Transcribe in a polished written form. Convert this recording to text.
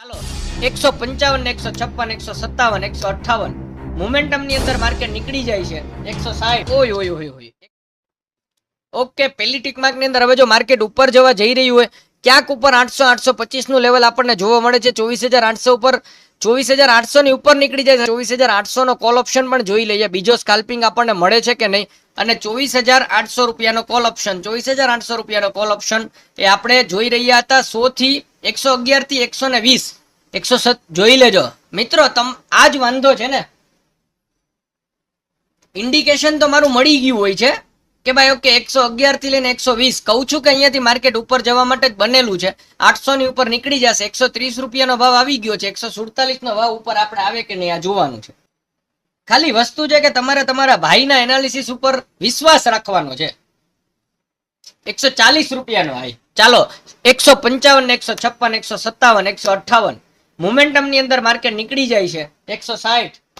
ચાલો 155 156 157 158 મોમેન્ટમ ની અંદર માર્કેટ નીકળી જાય છે 160 ઓય ઓય ઓય ઓય ઓકે પહેલી ટીક માર્ક ની અંદર હવે જો માર્કેટ ઉપર જવા જઈ રહ્યું હોય ક્યાંક ઉપર 800 825 નું લેવલ આપણને જોવા મળે છે 24800 ઉપર 24800 ની ઉપર નીકળી જાય 24800 નો કોલ ઓપ્શન પણ જોઈ લઈએ બીજો સ્કાલ્પિંગ આપણને મળે છે કે નહીં અને 24800 રૂપિયાનો કોલ ઓપ્શન 24800 રૂપિયાનો કોલ ઓપ્શન એ આપણે જોઈ રહ્યા હતા 100 થી 111 થી 120 107 જોઈ લેજો મિત્રો આ જ વાંધો છે ને ઇન્ડિકેશન તો મારું મળી ગયું હોય છે કે ભાઈ ઓકે 111 થી લઈને 120 કહું છું કે અહીંયાથી માર્કેટ ઉપર જવા માટે જ બનેલું છે 800 ની ઉપર નીકળી જશે 130 રૂપિયાનો ભાવ આવી ગયો છે 147 નો ભાવ ઉપર આપણે આવે કે નહીં આ જોવાનું છે ખાલી વસ્તુ છે કે તમારે તમારા ભાઈના એનાલિસિસ ઉપર વિશ્વાસ રાખવાનો છે 140 રૂપિયાનો હાઈ ચાલો 155 156 157 158 મોમેન્ટમ ની અંદર માર્કેટ નીકળી જાય છે 160